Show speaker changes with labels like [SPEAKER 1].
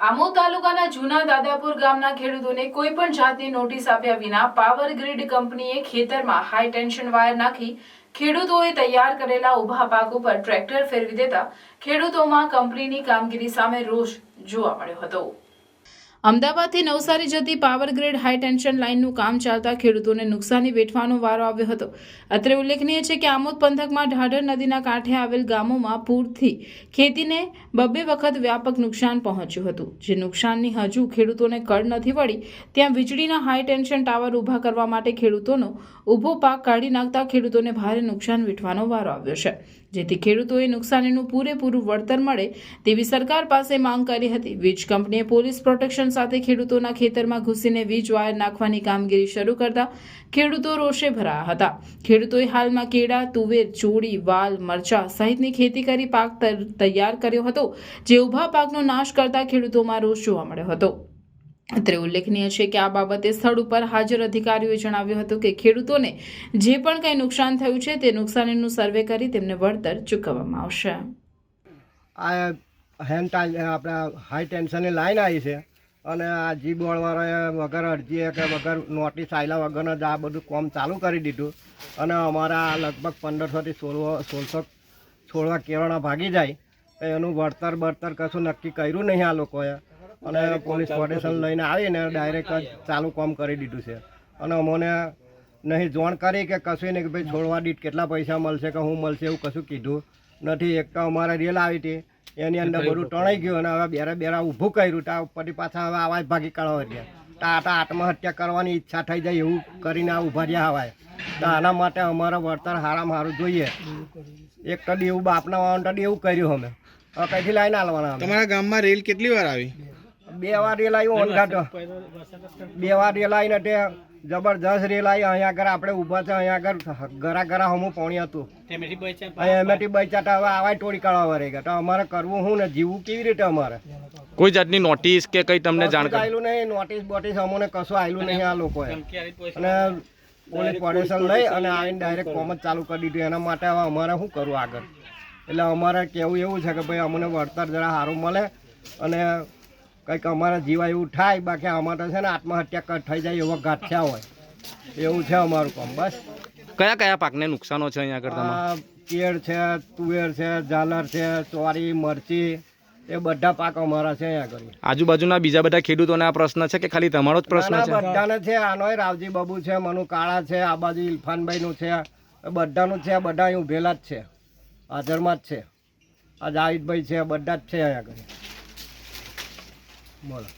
[SPEAKER 1] આમોદ તાલુકાના જૂના દાદાપુર ગામના ખેડૂતોને કોઈ પણ જાતની નોટિસ આપ્યા વિના પાવર ગ્રીડ કંપનીએ ખેતરમાં હાઈ ટેન્શન વાયર નાખી ખેડૂતોએ તૈયાર કરેલા ઊભા પાક ઉપર ટ્રેક્ટર ફેરવી દેતા ખેડૂતોમાં કંપનીની કામગીરી સામે રોષ જોવા મળ્યો હતો। અમદાવાદથી નવસારી જતી પાવર ગ્રીડ હાઈ ટેન્શન લાઇનનું કામ ચાલતા ખેડૂતોને નુકસાની વેઠવાનો વારો આવ્યો હતો। અત્રે ઉલ્લેખનીય છે કે આમોદ પંથકમાં ઢાઢર નદીના કાંઠે આવેલ ગામોમાં પૂરથી ખેતીને બબ્બે વખત વ્યાપક નુકસાન પહોંચ્યું હતું, જે નુકસાનની હજુ ખેડૂતોને કળ નથી વળી ત્યાં વીજળીના હાઈ ટેન્શન ટાવર ઊભા કરવા માટે ખેડૂતોનો ઊભો પાક કાઢી નાખતા ખેડૂતોને ભારે નુકસાન વેઠવાનો વારો આવ્યો છે, જેથી ખેડૂતોએ નુકસાનીનું પૂરેપૂરું વળતર મળે તેવી સરકાર પાસે માંગ કરી હતી। વીજ કંપનીએ પોલીસ પ્રોટેક્શન સાથે ખેડૂતોના ખેતરમાં ઘૂસીને વીજ વાયર નાખવાની કામગીરી શરૂ કરતા ખેડૂતો રોષે ભરાયા હતા। ખેડૂતોએ હાલમાં કેળા, તુવેર, ચોળી, વાલ, મરચા સહિતની ખેતી કરી પાક તૈયાર કર્યો હતો, જે ઊભા પાકનો નાશ કરતા ખેડૂતોમાં રોષ જોવા મળ્યો હતો। અત્રે ઉલ્લેખનીય છે કે આ બાબતે સ્થળ ઉપર હાજર અધિકારીઓએ જણાવ્યું હતું કે ખેડૂતોને જે પણ કંઈ નુકસાન થયું છે તે નુકસાનીનું સર્વે કરી તેમને વળતર ચૂકવવામાં આવશે।
[SPEAKER 2] આ આપણા હાઈ ટેન્શનની લાઈન આવી છે અને આ જી બોર્ડવાળાએ વગર અરજીએ કે વગર નોટિસ આવેલા વગરનું જ આ બધું કામ ચાલુ કરી દીધું અને અમારા લગભગ 1500થી 1600 છોડવા કેળાના ભાગી જાય તો એનું વળતર કશું નક્કી કર્યું નહીં આ લોકોએ અને પોલીસ પ્રોટેક્શન લઈને આવીને ડાયરેક્ટ ચાલુ કામ કરી દીધું છે અને અમને નહીં જાણ કરી કે કશું નહીં કે ભાઈ છોડવા દીઠ કેટલા પૈસા મળશે કે શું મળશે એવું કશું કીધું નથી। એક તો અમારે રેલ આવી હતી એની અંદર બધું ટણાઈ ગયું અને હવે બેરા ઊભું કર્યું ત્યાં ઉપરથી પાછા હવે આવાજ ભાગી કાઢવા રહ્યા તો આત્મહત્યા કરવાની ઈચ્છા થઈ જાય એવું કરીને આ ઊભા રહ્યા હવાય તો આના માટે અમારે વળતર સારામાં સારું જોઈએ। એક કદી એવું બાપના વાવણ એવું કર્યું અમે હવે કઈથી લાઈને આવવાના।
[SPEAKER 3] તમારા ગામમાં રેલ કેટલી વાર આવી?
[SPEAKER 2] 2 વાર રેલ આવી ઓનઘાટ 2 વાર રેલ આવીને તે જબરદસ્ત રેલ આવી અહીંયા આગળ આપણે ઊભા છે અહીંયા આગળ ગરા હમું પાણી હતું એમાંથી બચાતા હવે આવા ટોળી કાઢવા વરે ગયા તો અમારે કરવું શું ને જીવવું કેવી રીતે અમારે?
[SPEAKER 3] કોઈ જાતની નોટિસ કે કઈ તમને જાણ
[SPEAKER 2] આવેલું નહીં, નોટિસ બોટિસ અમને કશું આવેલું નહીં આ લોકોએ અને પોલીસ પ્રોટેક્શન લઈ અને આવીને ડાયરેક્ટ કોમ જ ચાલુ કરી દીધું। એના માટે હવે અમારે શું કરવું આગળ? એટલે અમારે કહેવું એવું છે કે ભાઈ અમને વળતર જરા સારું મળે અને કંઈક અમારા જીવા એવું થાય, બાકી આમાં તો છે ને આત્મહત્યા થઈ જાય એવો ગાંઠ્યા હોય એવું છે અમારું કામ। બસ
[SPEAKER 3] કયા કયા પાકને નુકસાનો છે અહીંયા કરતા?
[SPEAKER 2] કેળ છે, તુવેર છે, ઝાલર છે, ચોરી, મરચી એ બધા પાક અમારા છે અહીંયા આગળ।
[SPEAKER 3] આજુબાજુના બીજા બધા ખેડૂતોને આ પ્રશ્ન છે કે ખાલી તમારો જ પ્રશ્ન છે?
[SPEAKER 2] બધાને છે, આનોય રાવજી બાબુ છે, મનુ કાળા છે, આ બાજુ ઇરફાનભાઈનું છે, બધાનું છે, બધા અહીં ઉભેલા જ છે, હાજરમાં જ છે, આ જાહિદભાઈ છે, બધા જ છે અહીંયા આગળ। બોલો।